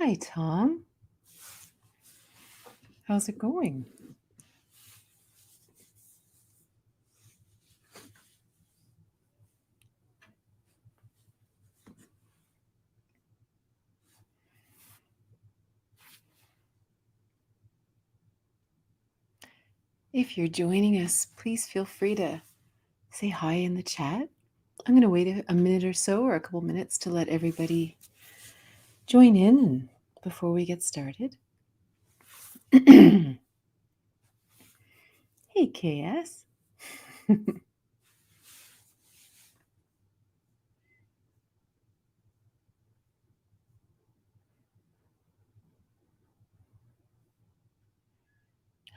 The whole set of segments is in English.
Hi, Tom. How's it going? If you're joining us, please feel free to say hi in the chat. I'm going to wait a minute or so, or a couple minutes, to let everybody join in before we get started. Hey, KS.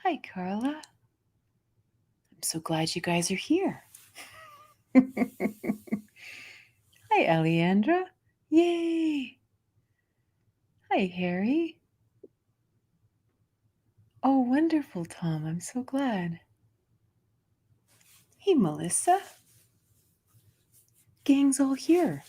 Hi, Carla. I'm so glad you guys are here. Hi, Aliandra. Yay. Hi, Harry. Oh, wonderful, Tom. I'm so glad. Hey, Melissa. Gang's all here.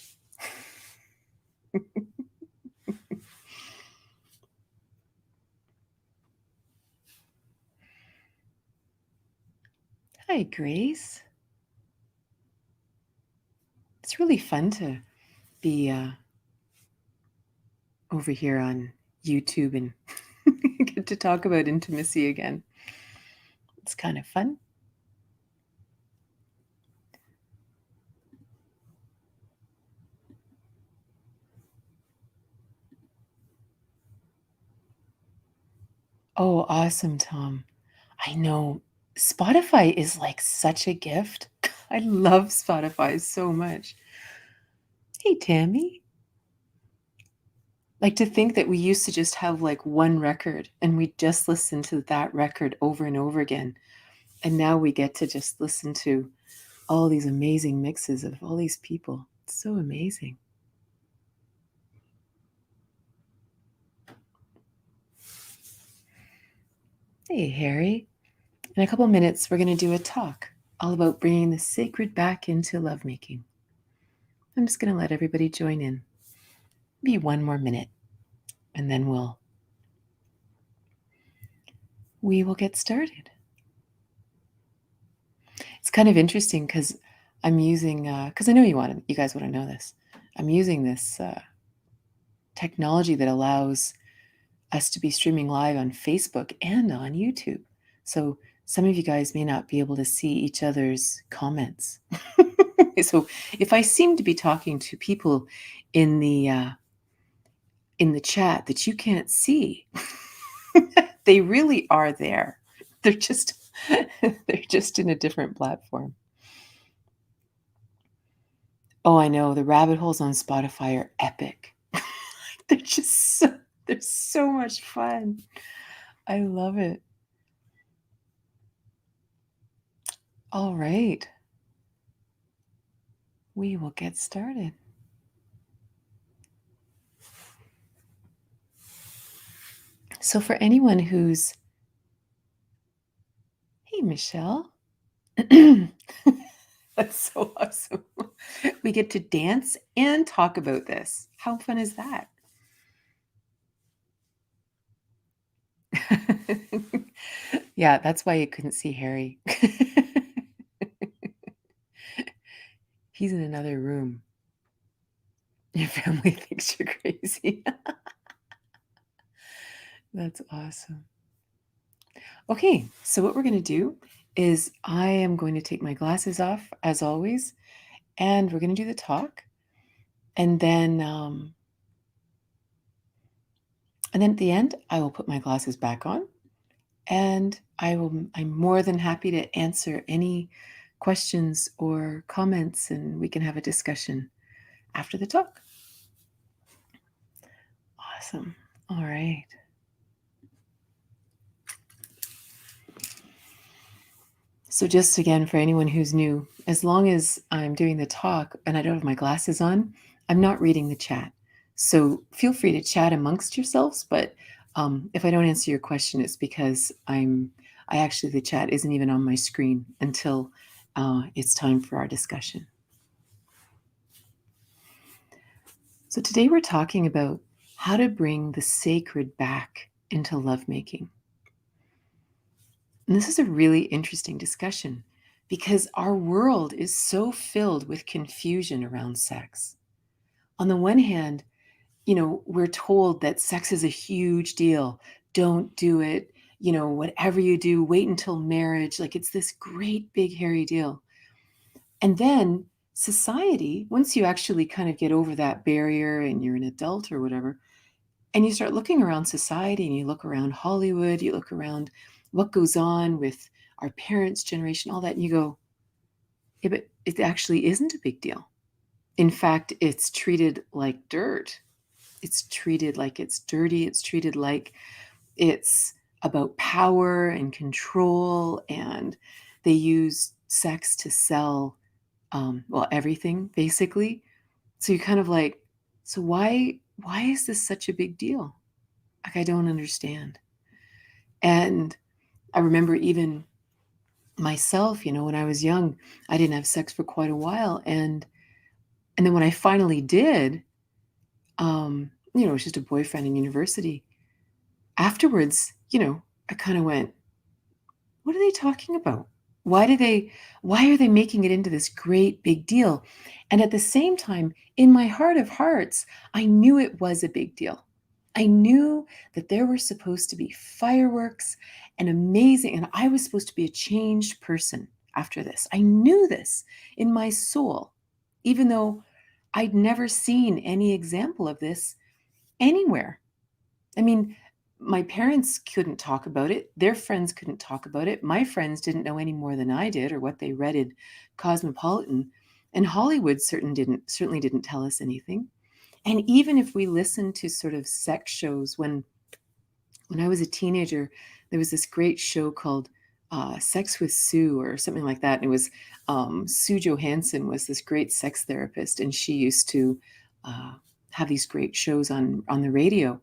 Hi, Grace. It's really fun to be over here on YouTube and get to talk about intimacy again. It's kind of fun. Oh, awesome, Tom. I know Spotify is like such a gift. I love Spotify so much. Hey, Tammy. Like, to think that we used to just have like one record and we just listen to that record over and over again. And now we get to just listen to all these amazing mixes of all these people. It's so amazing. Hey, Harry. In a couple minutes, we're going to do a talk all about bringing the sacred back into lovemaking. I'm just going to let everybody join in. Maybe one more minute, and then we will get started. It's kind of interesting because I'm using, because I know you guys want to know this. I'm using this technology that allows us to be streaming live on Facebook and on YouTube. So some of you guys may not be able to see each other's comments. So if I seem to be talking to people in the chat that you can't see, they really are there. They're just in a different platform. Oh, I know, the rabbit holes on Spotify are epic. They're so much fun. I love it. All right. We will get started. So for anyone who's, hey, Michelle. That's so awesome. We get to dance and talk about this. How fun is that? Yeah, that's why you couldn't see Harry. He's in another room. Your family thinks you're crazy. That's awesome. Okay, so what we're going to do is I am going to take my glasses off, as always, and we're going to do the talk. And then at the end, I will put my glasses back on, and I'm more than happy to answer any questions or comments, and we can have a discussion after the talk. Awesome. All right. So just again, for anyone who's new, as long as I'm doing the talk and I don't have my glasses on, I'm not reading the chat. So feel free to chat amongst yourselves, but if I don't answer your question, it's because the chat isn't even on my screen until it's time for our discussion. So today we're talking about how to bring the sacred back into lovemaking. And this is a really interesting discussion because our world is so filled with confusion around sex. On the one hand, we're told that sex is a huge deal. Don't do it. Whatever you do, wait until marriage. Like it's this great big hairy deal. And then society, once you actually kind of get over that barrier and you're an adult or whatever, and you start looking around society and you look around Hollywood, you look around what goes on with our parents' generation, all that, and you go, yeah, but it actually isn't a big deal. In fact, it's treated like dirt. It's treated like it's dirty. It's treated like it's about power and control. And they use sex to sell, everything, basically. So you're kind of like, so why is this such a big deal? Like, I don't understand. And I remember even myself, when I was young, I didn't have sex for quite a while. And then when I finally did, it was just a boyfriend in university. Afterwards, I kind of went, what are they talking about? Why are they making it into this great big deal? And at the same time, in my heart of hearts, I knew it was a big deal. I knew that there were supposed to be fireworks and amazing, and I was supposed to be a changed person after this. I knew this in my soul, even though I'd never seen any example of this anywhere. I mean, my parents couldn't talk about it. Their friends couldn't talk about it. My friends didn't know any more than I did or what they read in Cosmopolitan. And Hollywood certainly didn't tell us anything. And even if we listened to sort of sex shows, when I was a teenager, there was this great show called Sex with Sue or something like that. And it was Sue Johansson was this great sex therapist, and she used to have these great shows on the radio.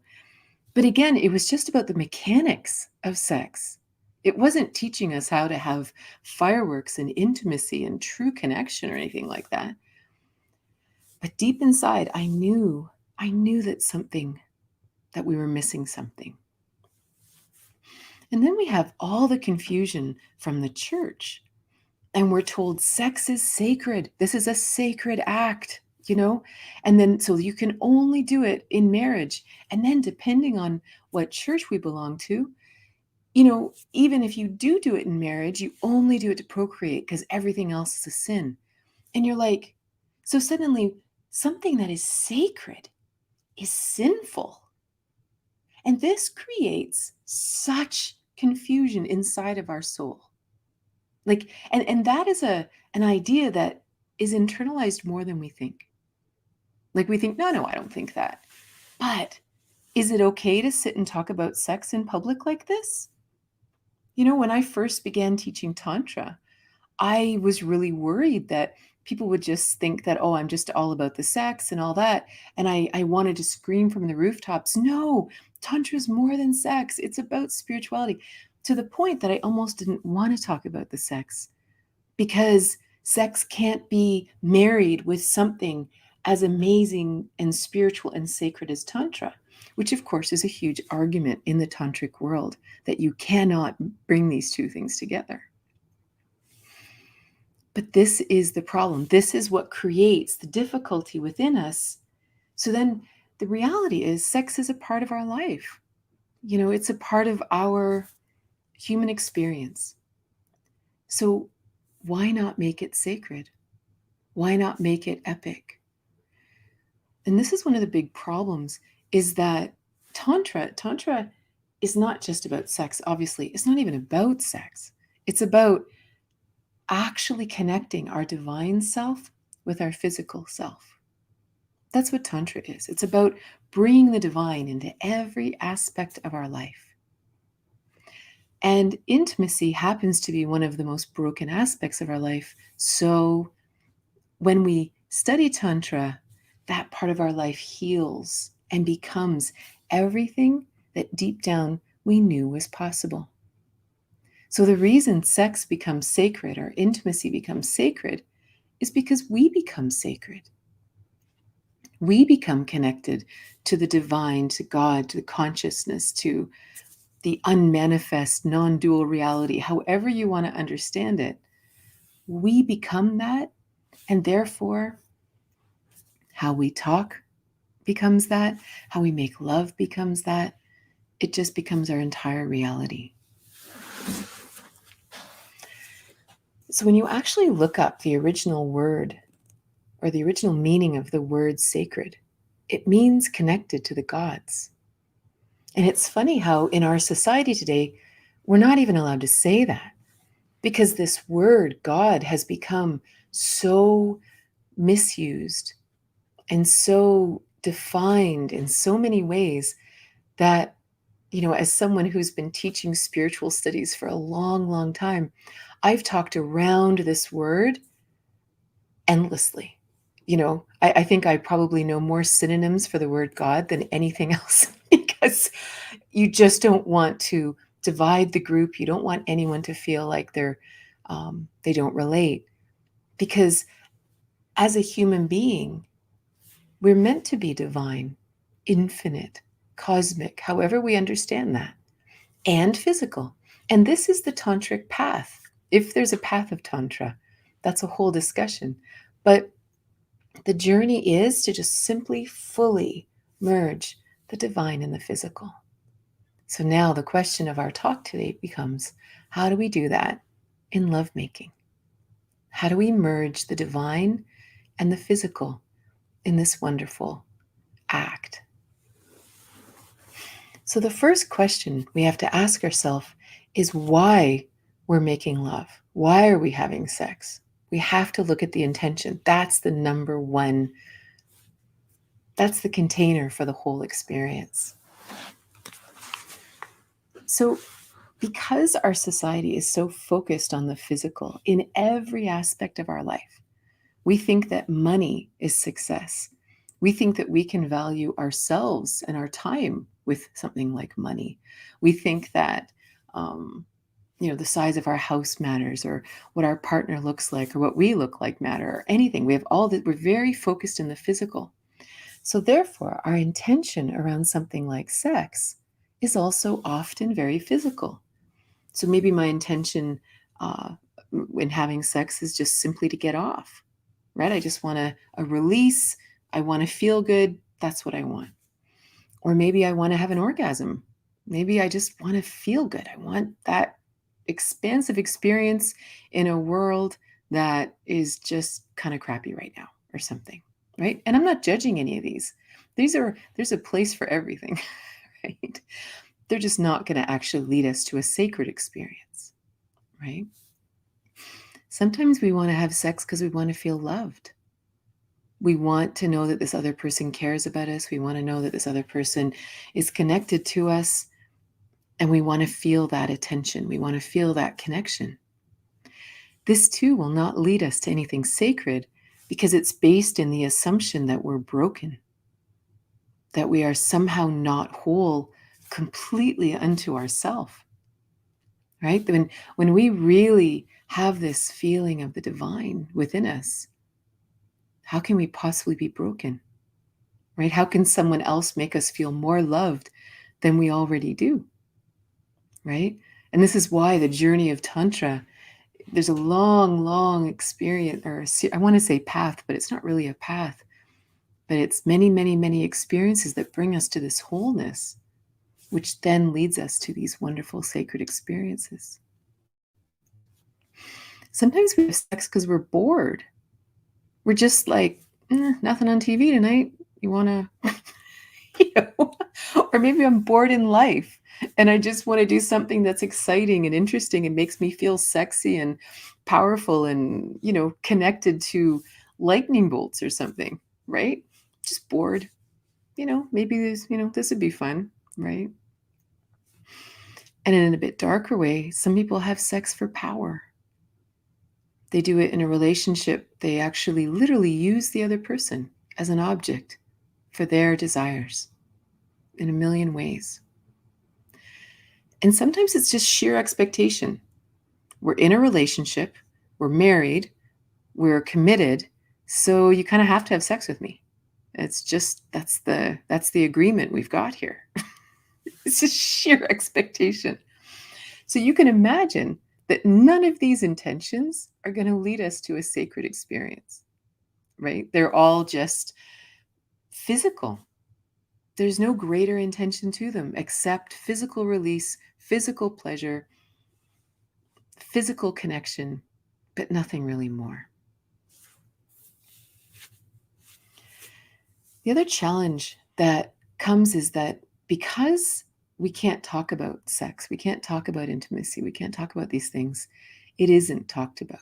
But again, it was just about the mechanics of sex. It wasn't teaching us how to have fireworks and intimacy and true connection or anything like that. But deep inside, I knew that we were missing something. And then we have all the confusion from the church. And we're told sex is sacred. This is a sacred act, And then so you can only do it in marriage. And then depending on what church we belong to, even if you do it in marriage, you only do it to procreate because everything else is a sin. And you're like, so suddenly something that is sacred is sinful. And this creates such confusion inside of our soul. Like, and that is an idea that is internalized more than we think. Like we think, no, I don't think that. But is it okay to sit and talk about sex in public like this? When I first began teaching Tantra, I was really worried that people would just think that, oh, I'm just all about the sex and all that. And I wanted to scream from the rooftops, no, Tantra is more than sex. It's about spirituality, to the point that I almost didn't want to talk about the sex, because sex can't be married with something as amazing and spiritual and sacred as Tantra, which of course is a huge argument in the Tantric world, that you cannot bring these two things together. But this is the problem. This is what creates the difficulty within us. So then the reality is sex is a part of our life. It's a part of our human experience. So why not make it sacred? Why not make it epic? And this is one of the big problems, is that Tantra is not just about sex. Obviously, it's not even about sex. It's about actually connecting our divine self with our physical self. That's what Tantra is. It's about bringing the divine into every aspect of our life. And intimacy happens to be one of the most broken aspects of our life. So when we study Tantra, that part of our life heals and becomes everything that deep down we knew was possible. So the reason sex becomes sacred, or intimacy becomes sacred, is because we become sacred. We become connected to the divine, to God, to the consciousness, to the unmanifest, non-dual reality, however you want to understand it. We become that, and therefore how we talk becomes that, how we make love becomes that. It just becomes our entire reality. So when you actually look up the original word or the original meaning of the word sacred, it means connected to the gods. And it's funny how in our society today, we're not even allowed to say that, because this word God has become so misused and so defined in so many ways that, as someone who's been teaching spiritual studies for a long, long time, I've talked around this word endlessly. I think I probably know more synonyms for the word God than anything else because you just don't want to divide the group. You don't want anyone to feel like they don't relate, because as a human being, we're meant to be divine, infinite, cosmic, however we understand that, and physical. And this is the tantric path. If there's a path of tantra, that's a whole discussion. But the journey is to just simply fully merge the divine and the physical. So now the question of our talk today becomes, how do we do that in lovemaking? How do we merge the divine and the physical in this wonderful act? So the first question we have to ask ourselves is why we're making love. Why are we having sex? We have to look at the intention. That's the number one. That's the container for the whole experience. So because our society is so focused on the physical in every aspect of our life, we think that money is success. We think that we can value ourselves and our time with something like money. We think that, the size of our house matters, or what our partner looks like, or what we look like matter, or anything. We have all that. We're very focused in the physical. So therefore, our intention around something like sex is also often very physical. So maybe my intention when having sex is just simply to get off, right? I just want a release. I want to feel good. That's what I want. Or maybe I want to have an orgasm. Maybe I just want to feel good. I want that expansive experience in a world that is just kind of crappy right now or something, right? And I'm not judging any of these. There's a place for everything, right? They're just not going to actually lead us to a sacred experience, right? Sometimes we want to have sex because we want to feel loved. We want to know that this other person cares about us. We want to know that this other person is connected to us. And we want to feel that attention. We want to feel that connection. This too will not lead us to anything sacred, because it's based in the assumption that we're broken, that we are somehow not whole completely unto ourselves, right? When we really have this feeling of the divine within us, how can we possibly be broken, right? How can someone else make us feel more loved than we already do, right? And this is why the journey of Tantra, there's a long, long experience, or I want to say path, but it's not really a path, but it's many, many, many experiences that bring us to this wholeness, which then leads us to these wonderful sacred experiences. Sometimes we have sex because we're bored. We're just like, nothing on TV tonight. You want to, or maybe I'm bored in life and I just want to do something that's exciting and interesting and makes me feel sexy and powerful and, connected to lightning bolts or something, right? Just bored. Maybe this would be fun, right? And in a bit darker way, some people have sex for power. They do it in a relationship. They actually literally use the other person as an object for their desires in a million ways. And sometimes it's just sheer expectation. We're in a relationship, we're married, we're committed, so you kind of have to have sex with me. It's just that's the agreement we've got here. It's just sheer expectation. So you can imagine that none of these intentions are going to lead us to a sacred experience, right? They're all just physical. There's no greater intention to them except physical release, physical pleasure, physical connection, but nothing really more. The other challenge that comes is that because we can't talk about sex, we can't talk about intimacy, we can't talk about these things, it isn't talked about.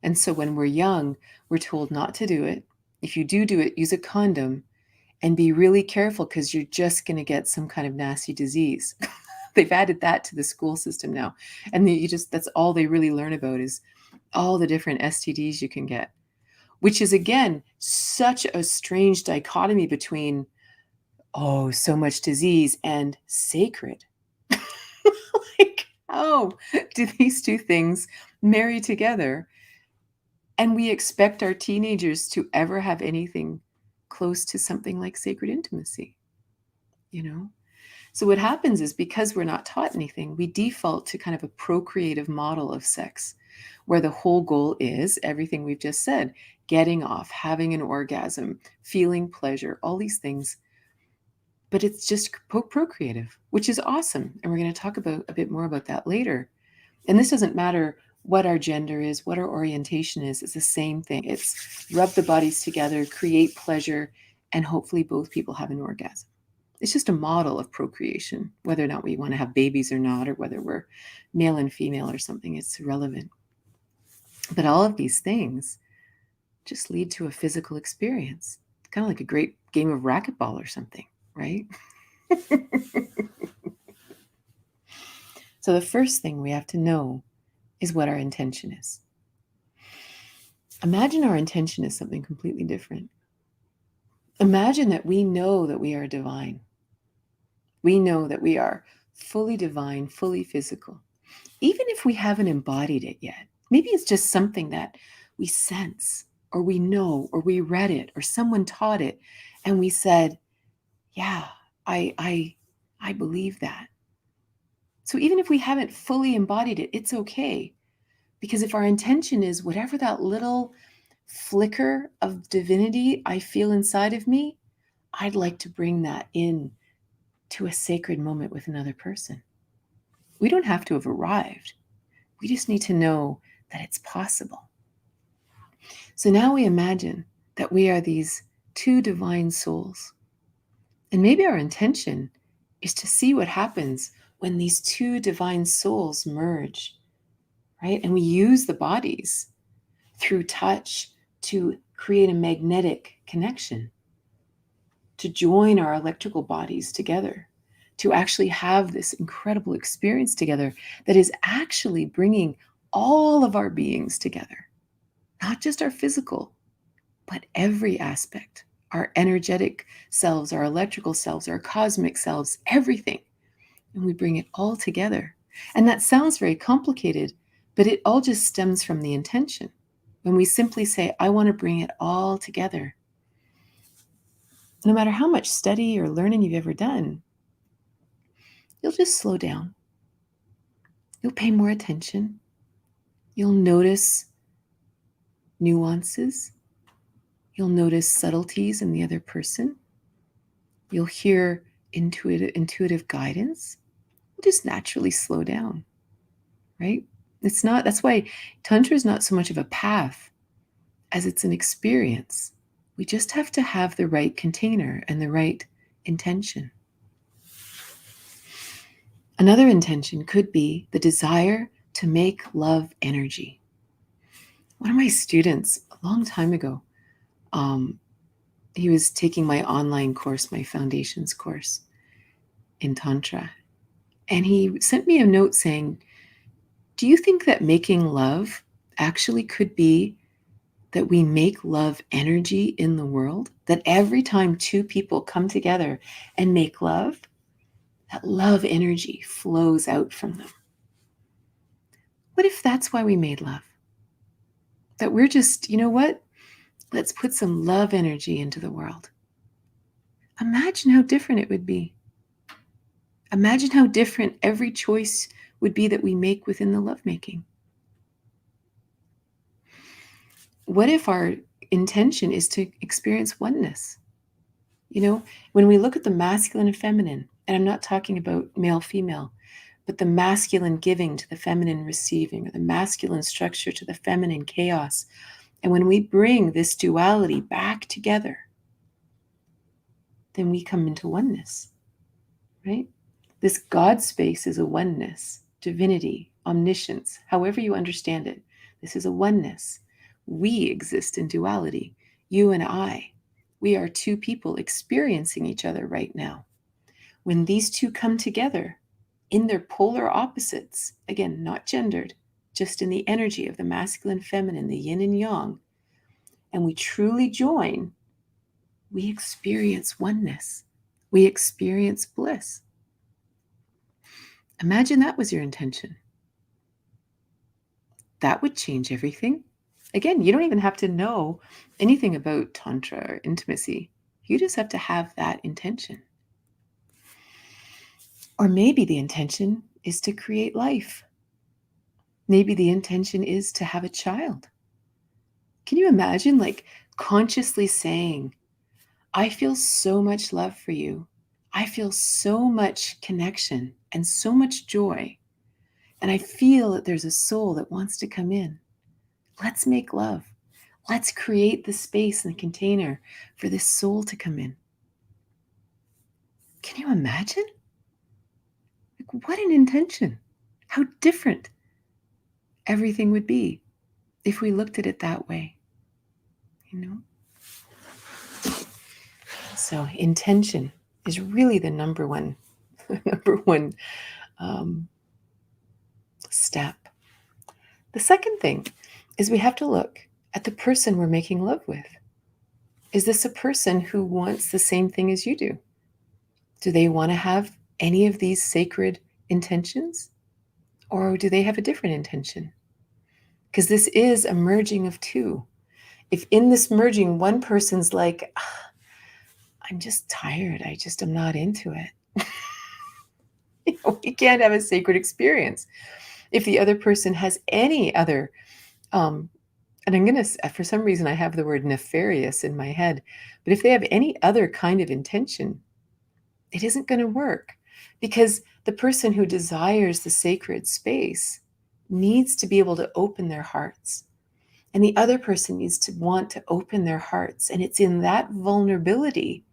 And so when we're young, we're told not to do it. If you do it, use a condom and be really careful because you're just going to get some kind of nasty disease. They've added that to the school system now. And that's all they really learn about is all the different STDs you can get, which is, again, such a strange dichotomy between, oh, so much disease and sacred. Like, how do these two things marry together? And we expect our teenagers to ever have anything close to something like sacred intimacy, you know? So what happens is because we're not taught anything, we default to kind of a procreative model of sex, where the whole goal is everything we've just said, getting off, having an orgasm, feeling pleasure, all these things. But it's just procreative, which is awesome. And we're going to talk about a bit more about that later. And this doesn't matter what our gender is, what our orientation is. It's the same thing. It's rub the bodies together, create pleasure, and hopefully both people have an orgasm. It's just a model of procreation, whether or not we want to have babies or not, or whether we're male and female or something, it's irrelevant. But all of these things just lead to a physical experience. It's kind of like a great game of racquetball or something, right? So the first thing we have to know is what our intention is. Imagine our intention is something completely different. Imagine that we know that we are divine. We know that we are fully divine, fully physical. Even if we haven't embodied it yet, maybe it's just something that we sense, or we know, or we read it, or someone taught it, and we said, yeah, I believe that. So even if we haven't fully embodied it, it's okay. Because if our intention is whatever that little flicker of divinity I feel inside of me, I'd like to bring that in to a sacred moment with another person. We don't have to have arrived. We just need to know that it's possible. So now we imagine that we are these two divine souls. And maybe our intention is to see what happens when these two divine souls merge, right? And we use the bodies through touch to create a magnetic connection, to join our electrical bodies together, to actually have this incredible experience together that is actually bringing all of our beings together, not just our physical, but every aspect, our energetic selves, our electrical selves, our cosmic selves, everything. And we bring it all together. And that sounds very complicated, but it all just stems from the intention. When we simply say, I want to bring it all together, no matter how much study or learning you've ever done, you'll just slow down. You'll pay more attention. You'll notice nuances. You'll notice subtleties in the other person. You'll hear intuitive guidance. You'll just naturally slow down, right? That's why Tantra is not so much of a path as it's an experience. We just have to have the right container and the right intention. Another intention could be the desire to make love energy. One of my students a long time ago, he was taking my online course, my foundations course in Tantra. And he sent me a note saying, do you think that making love actually could be that we make love energy in the world? That every time two people come together and make love, that love energy flows out from them. What if that's why we made love? That we're just, you know what? Let's put some love energy into the world. Imagine how different it would be. Imagine how different every choice would be that we make within the lovemaking. What if our intention is to experience oneness? You know, when we look at the masculine and feminine, and I'm not talking about male, female, but the masculine giving to the feminine receiving, or the masculine structure to the feminine chaos. And when we bring this duality back together, then we come into oneness, right? This God space is a oneness, divinity, omniscience, however you understand it. This is a oneness. We exist in duality, you and I. We are two people experiencing each other right now. When these two come together in their polar opposites, again, not gendered, just in the energy of the masculine, feminine, the yin and yang, and we truly join, we experience oneness. We experience bliss. Imagine that was your intention. That would change everything. Again, you don't even have to know anything about Tantra or intimacy. You just have to have that intention. Or maybe the intention is to create life. Maybe the intention is to have a child. Can you imagine, like, consciously saying, I feel so much love for you. I feel so much connection and so much joy. And I feel that there's a soul that wants to come in. Let's make love. Let's create the space and the container for this soul to come in. Can you imagine? Like, what an intention. How different everything would be if we looked at it that way, you know? So intention is really the number one step. The second thing is we have to look at the person we're making love with. Is this a person who wants the same thing as you do? Do they want to have any of these sacred intentions? Or do they have a different intention? Because this is a merging of two. If in this merging, one person's like, I'm just tired, I'm not into it. We can't have a sacred experience. If the other person has any other, and I'm going to, for some reason, I have the word nefarious in my head, but if they have any other kind of intention, it isn't going to work, because the person who desires the sacred space needs to be able to open their hearts. And the other person needs to want to open their hearts. And it's in that vulnerability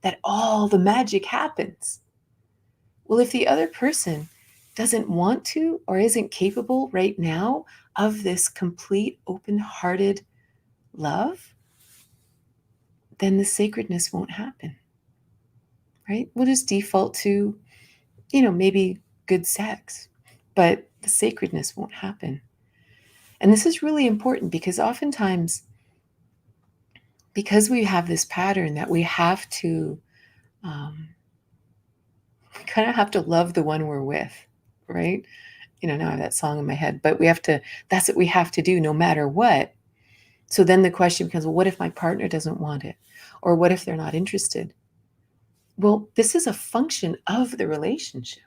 that all the magic happens. Well, if the other person doesn't want to or isn't capable right now of this complete open-hearted love, then the sacredness won't happen, right? We'll just default to, maybe good sex, but the sacredness won't happen. And this is really important because oftentimes, because we have this pattern that we have to, we kind of have to love the one we're with, right? Now I have that song in my head, but that's what we have to do no matter what. So then the question becomes, well, what if my partner doesn't want it? Or what if they're not interested? Well, this is a function of the relationship.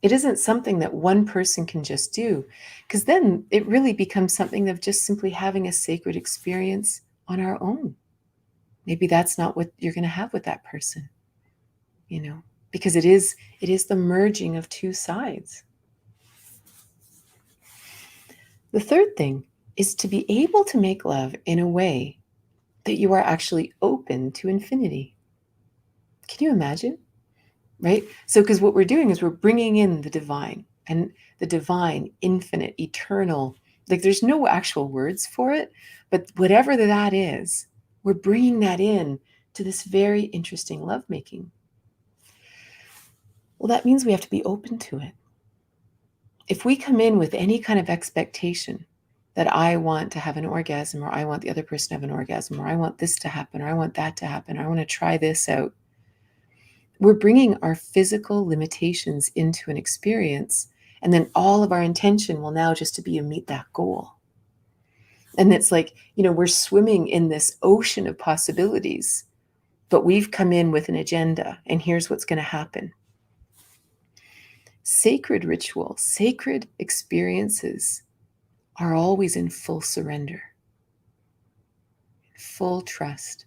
It isn't something that one person can just do, because then it really becomes something of just simply having a sacred experience on our own. Maybe that's not what you're going to have with that person, because it is the merging of two sides. The third thing is to be able to make love in a way that you are actually open to infinity. Can you imagine? Right? So, because what we're doing is we're bringing in the divine, and the divine, infinite, eternal, like there's no actual words for it, but whatever that is, we're bringing that in to this very interesting lovemaking. Well, that means we have to be open to it. If we come in with any kind of expectation that I want to have an orgasm, or I want the other person to have an orgasm, or I want this to happen, or I want that to happen, or I want to try this out, we're bringing our physical limitations into an experience, and then all of our intention will now just to be to meet that goal. And it's like, we're swimming in this ocean of possibilities, But we've come in with an agenda, and here's what's going to happen. Sacred ritual, sacred experiences are always in full surrender, full trust,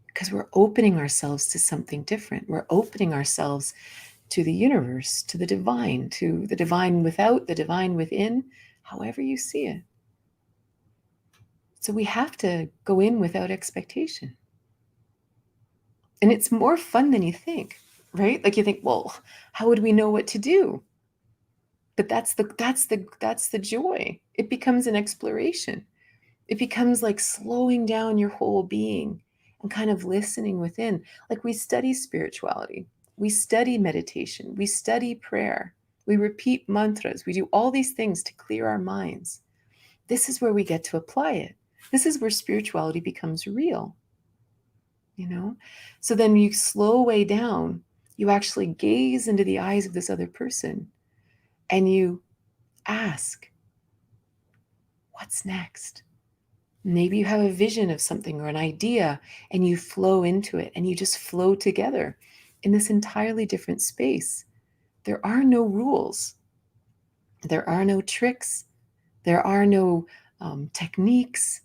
because we're opening ourselves to something different. We're opening ourselves to the universe, to the divine without, the divine within, however you see it. So we have to go in without expectation. And it's more fun than you think, right? Like you think, well, how would we know what to do? But that's the joy. It becomes an exploration. It becomes like slowing down your whole being and kind of listening within. Like we study spirituality, we study meditation, we study prayer, we repeat mantras, we do all these things to clear our minds. This is where we get to apply it. This is where spirituality becomes real, you know? So then you slow way down, you actually gaze into the eyes of this other person and you ask, what's next? Maybe you have a vision of something or an idea and you flow into it and you just flow together in this entirely different space. There are no rules. There are no tricks. There are no techniques.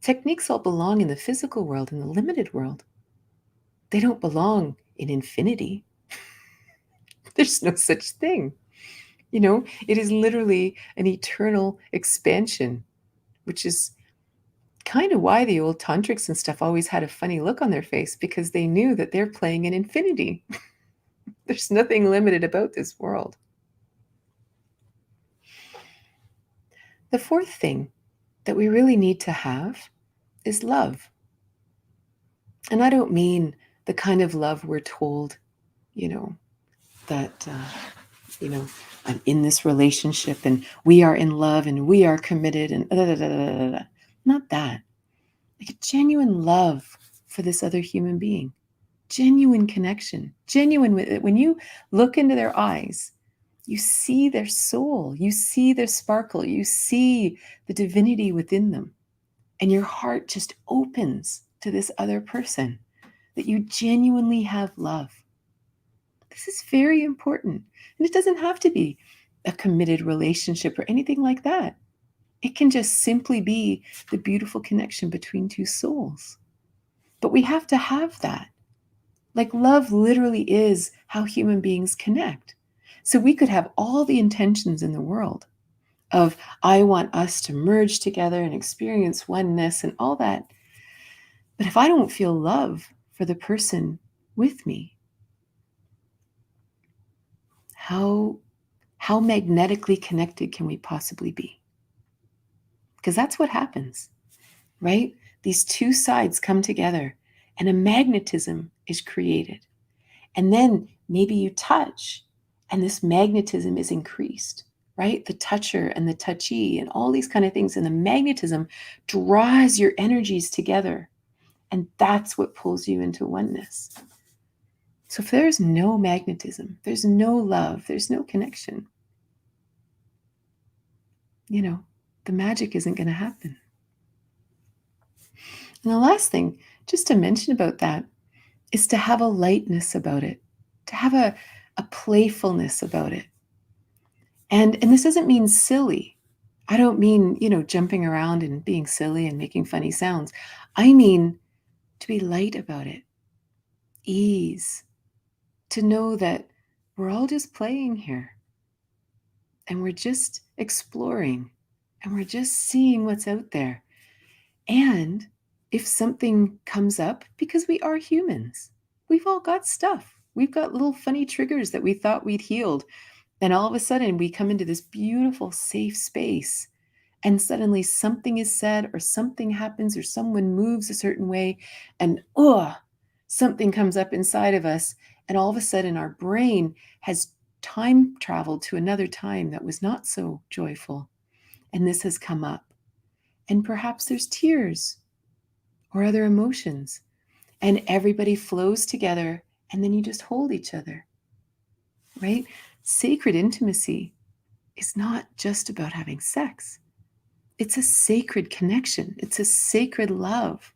Techniques all belong in the physical world, in the limited world. They don't belong in infinity. There's no such thing. You know, it is literally an eternal expansion, which is kind of why the old tantrics and stuff always had a funny look on their face, because they knew that they're playing in infinity. There's nothing limited about this world. The fourth thing that we really need to have is love. And I don't mean the kind of love we're told, you know, that, I'm in this relationship and we are in love and we are committed and da, da, da, da, da. Not that. Like a genuine love for this other human being, genuine connection, genuine. When you look into their eyes, you see their soul, you see their sparkle, you see the divinity within them, and your heart just opens to this other person, that you genuinely have love. This is very important. And it doesn't have to be a committed relationship or anything like that. It can just simply be the beautiful connection between two souls. But we have to have that. Like love literally is how human beings connect. So we could have all the intentions in the world of, I want us to merge together and experience oneness and all that. But if I don't feel love for the person with me, how magnetically connected can we possibly be? Because that's what happens, right? These two sides come together and a magnetism is created. And then maybe you touch and this magnetism is increased, right? The toucher and the touchy and all these kind of things. And the magnetism draws your energies together. And that's what pulls you into oneness. So if there's no magnetism, there's no love, there's no connection, the magic isn't going to happen. And the last thing, just to mention about that, is to have a lightness about it, to have a playfulness about it. And this doesn't mean silly. I don't mean, jumping around and being silly and making funny sounds. I mean to be light about it, ease, to know that we're all just playing here and we're just exploring and we're just seeing what's out there. And if something comes up, because we are humans, we've all got stuff. We've got little funny triggers that we thought we'd healed. And all of a sudden we come into this beautiful, safe space and suddenly something is said or something happens or someone moves a certain way and something comes up inside of us. And all of a sudden our brain has time traveled to another time that was not so joyful. And this has come up. And perhaps there's tears or other emotions. And everybody flows together and then you just hold each other, right? Sacred intimacy is not just about having sex. It's a sacred connection. It's a sacred love.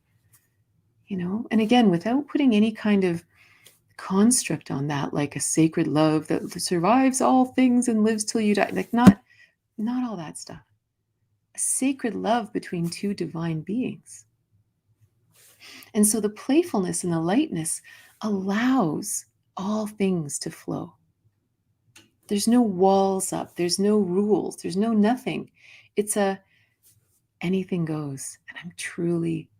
And again, without putting any kind of construct on that, like a sacred love that survives all things and lives till you die, like not all that stuff. A sacred love between two divine beings. And so the playfulness and the lightness allows all things to flow. There's no walls up, there's no rules, there's no nothing. It's anything goes, and I'm truly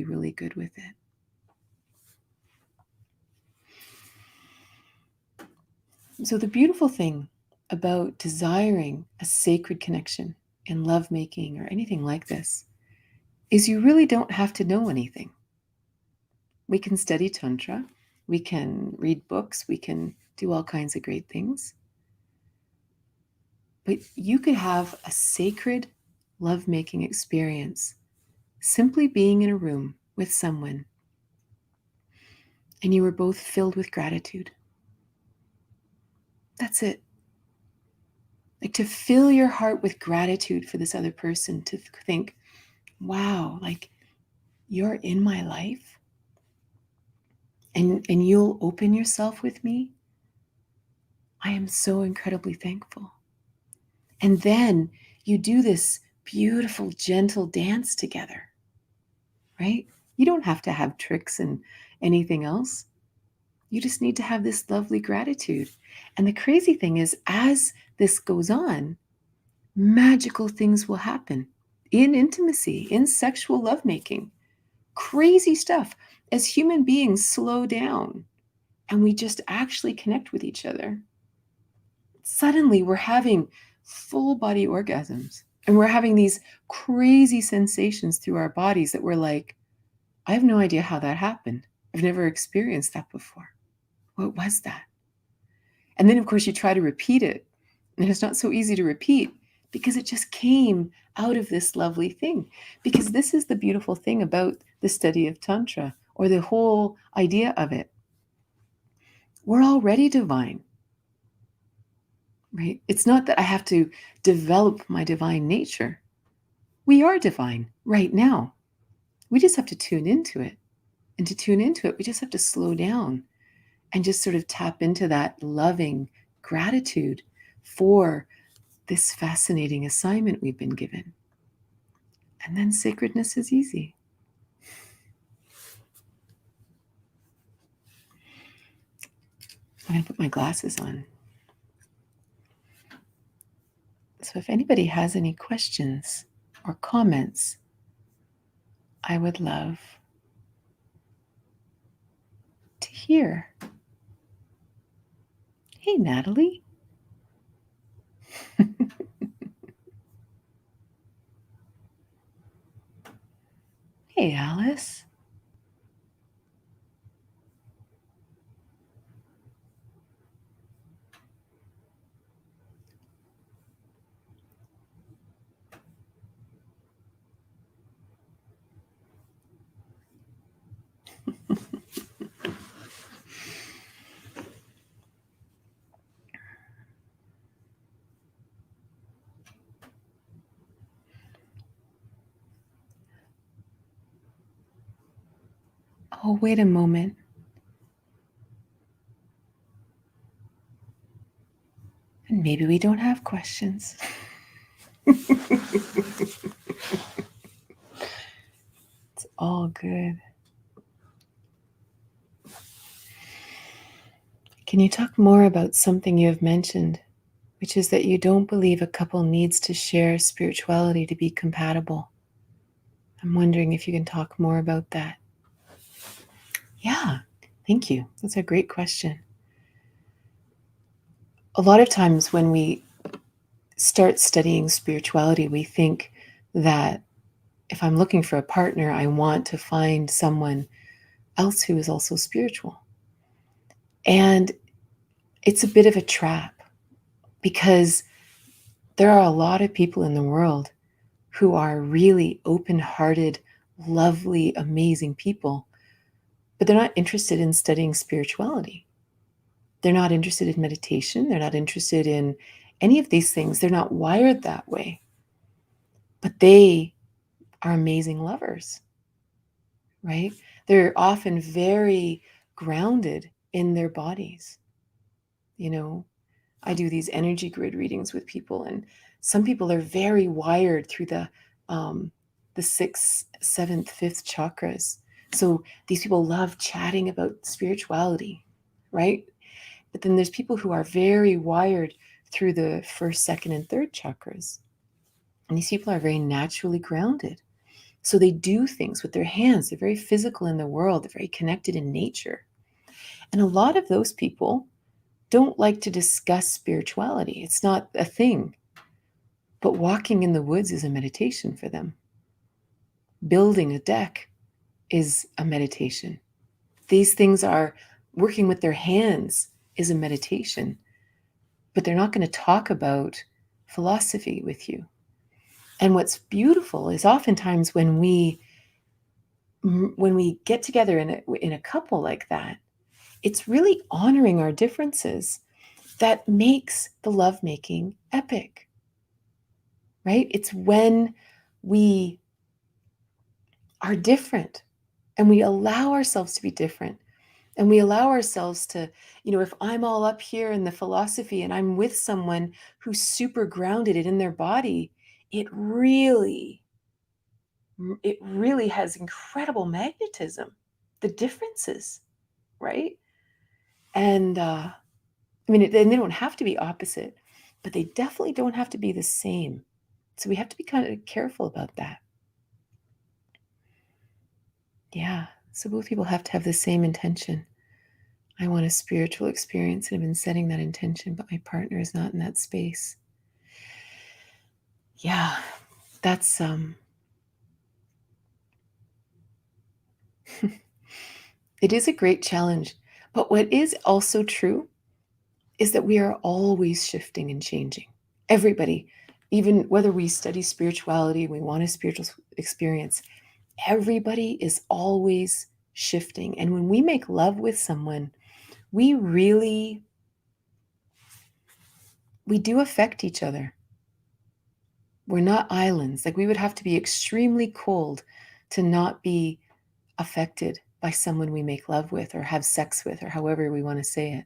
really good with it. So the beautiful thing about desiring a sacred connection in lovemaking or anything like this is you really don't have to know anything. We can study Tantra, we can read books, we can do all kinds of great things. But you could have a sacred lovemaking experience simply being in a room with someone and you were both filled with gratitude. That's it. Like to fill your heart with gratitude for this other person, to think, wow, like you're in my life and you'll open yourself with me. I am so incredibly thankful. And then you do this beautiful, gentle dance together, right? You don't have to have tricks and anything else. You just need to have this lovely gratitude. And the crazy thing is, as this goes on, magical things will happen in intimacy, in sexual lovemaking. Crazy stuff. As human beings slow down and we just actually connect with each other, suddenly we're having full body orgasms and we're having these crazy sensations through our bodies that we're like, I have no idea how that happened. I've never experienced that before. What was that? And then, of course, you try to repeat it. And it's not so easy to repeat because it just came out of this lovely thing. Because this is the beautiful thing about the study of Tantra, or the whole idea of it. We're already divine, right? It's not that I have to develop my divine nature. We are divine right now. We just have to tune into it. And to tune into it, we just have to slow down and just sort of tap into that loving gratitude for this fascinating assignment we've been given. And then sacredness is easy. I'm going to put my glasses on. So if anybody has any questions or comments, I would love to hear. Hey, Natalie. Hey, Alice. Oh, wait a moment. And maybe we don't have questions. It's all good. Can you talk more about something you have mentioned, which is that you don't believe a couple needs to share spirituality to be compatible? I'm wondering if you can talk more about that. Yeah, thank you. That's a great question. A lot of times when we start studying spirituality, we think that if I'm looking for a partner, I want to find someone else who is also spiritual. And it's a bit of a trap because there are a lot of people in the world who are really open-hearted, lovely, amazing people, but they're not interested in studying spirituality. They're not interested in meditation. They're not interested in any of these things. They're not wired that way. But they are amazing lovers, right? They're often very grounded in their bodies. You know, I do these energy grid readings with people, and some people are very wired through the sixth, seventh, fifth chakras. So these people love chatting about spirituality, right? But then there's people who are very wired through the first, second, and third chakras. And these people are very naturally grounded. So they do things with their hands. They're very physical in the world. They're very connected in nature. And a lot of those people don't like to discuss spirituality. It's not a thing. But walking in the woods is a meditation for them. Building a deck is a meditation. These things are working with their hands is a meditation. But they're not going to talk about philosophy with you. And what's beautiful is oftentimes when we get together in a couple like that, it's really honoring our differences that makes the lovemaking epic, right? It's when we are different and we allow ourselves to be different, and we allow ourselves to, if I'm all up here in the philosophy and I'm with someone who's super grounded in their body, it really has incredible magnetism, the differences, right? And and they don't have to be opposite, but they definitely don't have to be the same. So we have to be kind of careful about that. Yeah. So both people have to have the same intention. I want a spiritual experience, and I've been setting that intention, but my partner is not in that space. Yeah, that's it is a great challenge. But what is also true is that we are always shifting and changing. Everybody, even whether we study spirituality, we want a spiritual experience, everybody is always shifting. And when we make love with someone, we do affect each other. We're not islands. Like, we would have to be extremely cold to not be affected by someone we make love with or have sex with, or however we want to say it.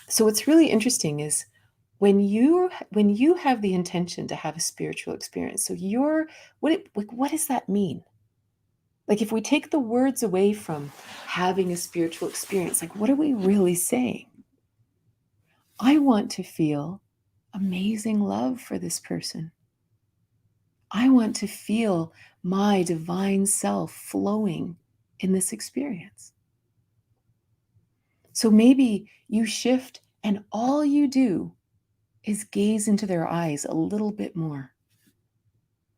So what's really interesting is when you have the intention to have a spiritual experience. So what does that mean? Like, if we take the words away from having a spiritual experience, like, what are we really saying? I want to feel amazing love for this person. I want to feel my divine self flowing in this experience. So maybe you shift and all you do is gaze into their eyes a little bit more.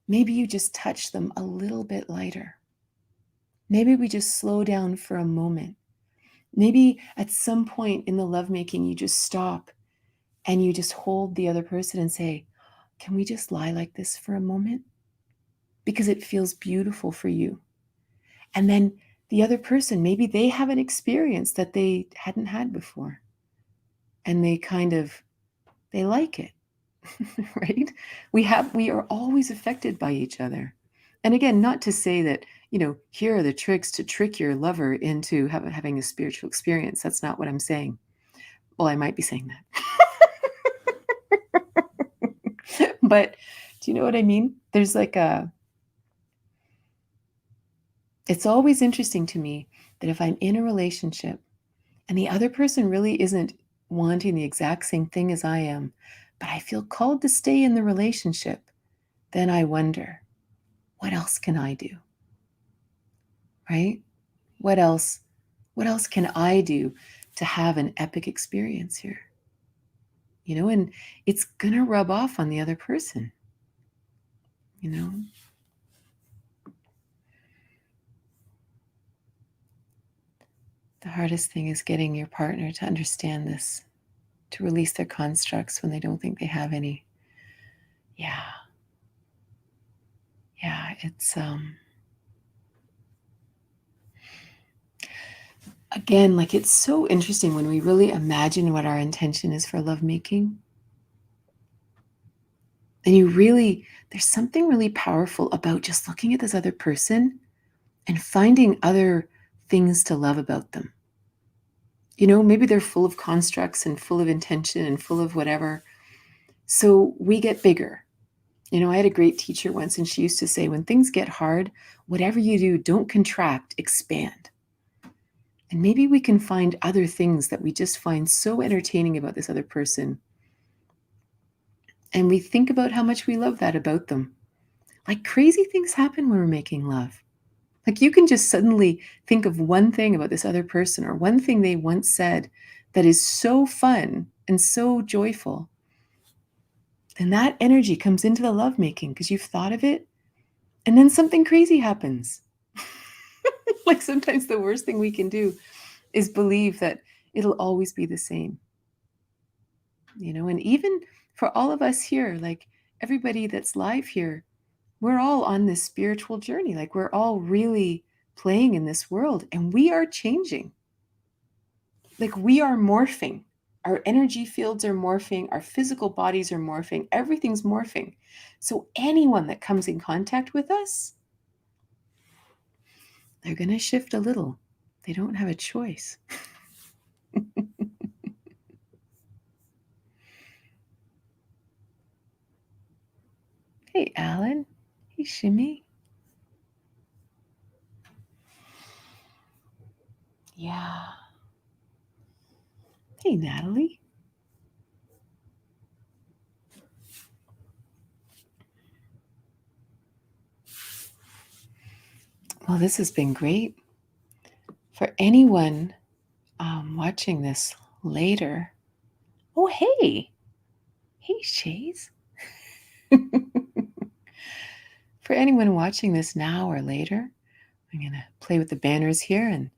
Maybe you just touch them a little bit lighter. Maybe we just slow down for a moment. Maybe at some point in the lovemaking, you just stop and you just hold the other person and say, can we just lie like this for a moment? Because it feels beautiful for you. And then the other person, maybe they have an experience that they hadn't had before. And they like it, right? We are always affected by each other. And again, not to say that, here are the tricks to trick your lover into having a spiritual experience. That's not what I'm saying. Well, I might be saying that. But do you know what I mean? There's it's always interesting to me that if I'm in a relationship and the other person really isn't wanting the exact same thing as I am, but I feel called to stay in the relationship, then I wonder, what else can I do? Right? What else can I do to have an epic experience here? And it's going to rub off on the other person, you know? The hardest thing is getting your partner to understand this, to release their constructs when they don't think they have any. Yeah. Yeah, it's again, like, it's so interesting when we really imagine what our intention is for lovemaking. And there's something really powerful about just looking at this other person and finding other things to love about them. Maybe they're full of constructs and full of intention and full of whatever. So we get bigger. I had a great teacher once, and she used to say, when things get hard, whatever you do, don't contract, expand. And maybe we can find other things that we just find so entertaining about this other person. And we think about how much we love that about them. Like crazy things happen when we're making love. Like you can just suddenly think of one thing about this other person or one thing they once said that is so fun and so joyful. And that energy comes into the lovemaking because you've thought of it, and then something crazy happens. Like sometimes the worst thing we can do is believe that it'll always be the same. And even for all of us here, like everybody that's live here, we're all on this spiritual journey. Like we're all really playing in this world, and we are changing. Like we are morphing. Our energy fields are morphing. Our physical bodies are morphing. Everything's morphing. So anyone that comes in contact with us, they're going to shift a little. They don't have a choice. Hey, Alan. Hey, Shimmy. Yeah. Hey, Natalie. Well, this has been great. For anyone watching this later. Oh, hey. Hey, Shays. For anyone watching this now or later, I'm going to play with the banners here. And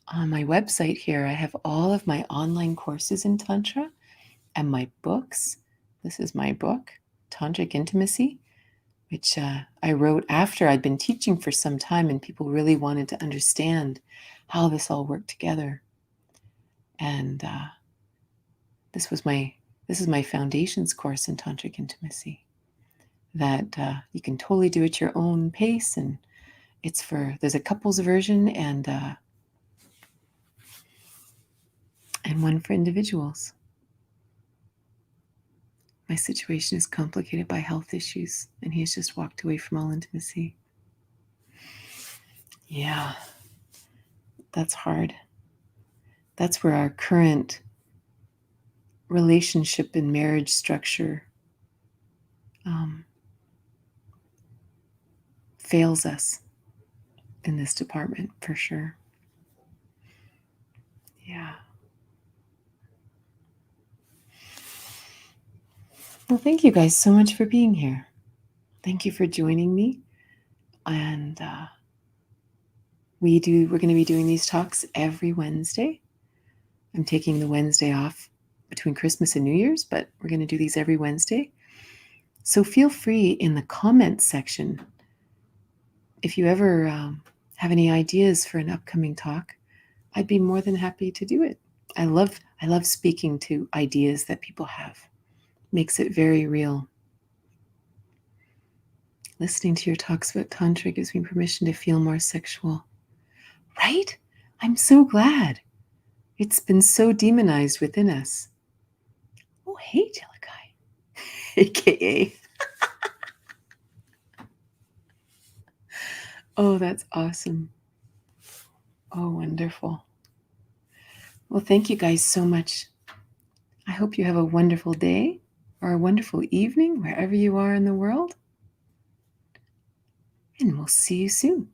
on my website here, I have all of my online courses in Tantra and my books. This is my book, Tantric Intimacy, which I wrote after I'd been teaching for some time and people really wanted to understand how this all worked together. And this is my foundations course in Tantric Intimacy that you can totally do at your own pace. And there's a couples version and one for individuals. My situation is complicated by health issues, and he has just walked away from all intimacy. Yeah, that's hard. That's where our current relationship and marriage structure fails us in this department, for sure. Yeah. Well, thank you guys so much for being here. Thank you for joining me. And we're going to be doing these talks every Wednesday. I'm taking the Wednesday off between Christmas and New Year's, but we're going to do these every Wednesday. So feel free in the comments section, if you ever have any ideas for an upcoming talk, I'd be more than happy to do it. I love speaking to ideas that people have. Makes it very real. Listening to your talks about Tantra gives me permission to feel more sexual. Right? I'm so glad. It's been so demonized within us. Oh, hey, Jellikai. AKA. Oh, that's awesome. Oh, wonderful. Well, thank you guys so much. I hope you have a wonderful day or a wonderful evening wherever you are in the world. And we'll see you soon.